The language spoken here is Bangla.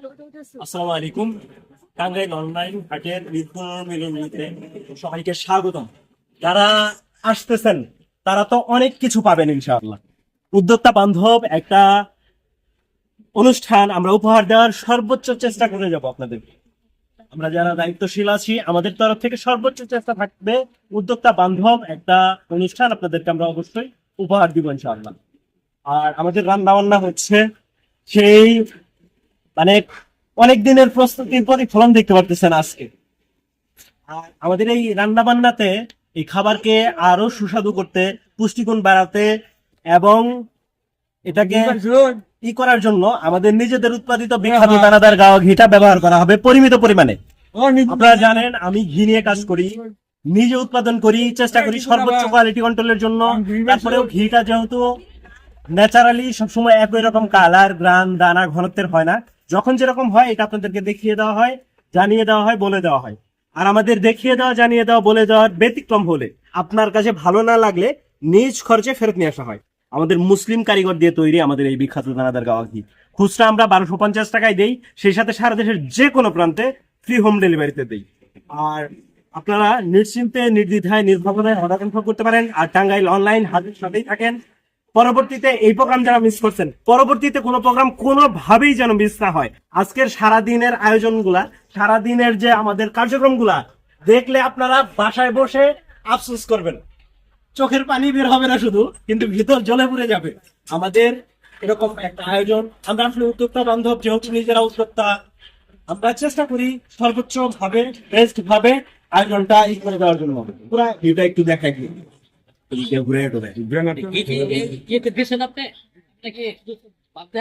আসসালামু আলাইকুম। টাঙ্গাইল অনলাইন হাটের মিলনীতে সবাইকে স্বাগতম। যারা আসতেছেন তারা তো অনেক কিছু পাবেন ইনশাআল্লাহ। উদ্যোক্তা বান্ধব একটা অনুষ্ঠান আমরা উপহার দেওয়ার সর্বোচ্চ চেষ্টা করে যাব আপনাদের। আমরা যারা দায়িত্বশীল আছি আমাদের তরফ থেকে সর্বোচ্চ চেষ্টা থাকবে উদ্যোক্তা বান্ধব একটা অনুষ্ঠান আপনাদেরকে আমরা অবশ্যই উপহার দিব ইনশাআল্লাহ। আর আমাদের রান্না বান্না হচ্ছে সেই মানে অনেক দিনের প্রস্তুতির প্রতিফলন দেখতে পারতেছেন আজকে। আর আমাদের এই রান্না বান্নাতে এই খাবারকে আরো সুস্বাদু করতে, পুষ্টিগুণ বাড়াতে এবং এটাকে করার জন্য আমাদের নিজেদের উৎপাদিত বিখ্যাত দানাদার গাওয়া ঘিটা ব্যবহার করা হবে পরিমিত পরিমাণে। আপনারা জানেন আমি ঘি নিয়ে কাজ করি, নিজে উৎপাদন করি, চেষ্টা করি সর্বোচ্চ কোয়ালিটি কন্ট্রোলের জন্য। তারপরেও ঘিটা যেহেতু ন্যাচারালি সবসময় একই রকম কালার, গ্রান, দানা, ঘনত্বের হয় না। যখন যেরকম হয় এটা আপনাদেরকে দেখিয়ে দেওয়া হয়, জানিয়ে দেওয়া হয়, বলে দেওয়া হয়। আর আমাদের দেখিয়ে দেওয়া, জানিয়ে দেওয়া, বলে দেওয়ার ব্যতিক্রম হলে আপনার কাছে ভালো না লাগলে নিজ খরচে ফেরত নিয়ে আসা হয়। আমাদের মুসলিম কারিগর দিয়ে তৈরি আমাদের এই বিখ্যাত দানাদার গাওয়া ঘি। খুচরা আমরা 1250 টাকায় দেই, সেই সাথে সারা দেশের যে কোনো প্রান্তে ফ্রি হোম ডেলিভারিতে দেই। আর আপনারা নিশ্চিন্তে, নির্দ্বিধায়, নির্ভাবনায় অর্ডার কনফার্ম করতে পারেন। আর টাঙ্গাইল অনলাইন হাটের সাথেই থাকেন। পরবর্তীতে এই প্রোগ্রাম যারা মিস করছেন, পরবর্তীতে কোনো প্রোগ্রাম কোনোভাবেই যেন মিস না হয়। আজকের সারাদিনের আয়োজনগুলা, সারাদিনের যে আমাদের কার্যক্রমগুলা দেখলে আপনারা বাসায় বসে আফসোস করবেন, চোখের পানি বের হবে না শুধু, কিন্তু ভিতর জ্বলে পুড়ে যাবে। আমাদের এরকম একটা আয়োজন, আমরা আসলে উদ্যোক্তা বান্ধব, যেহেতু নিজেরা উদ্যোক্তা, আমরা চেষ্টা করি সর্বোচ্চ ভাবে, বেস্ট ভাবে আয়োজনটা করে দেওয়ার জন্য। পুরা ভিউটা একটু দেখাই দিই, ঘুরে ये देश है ना अपने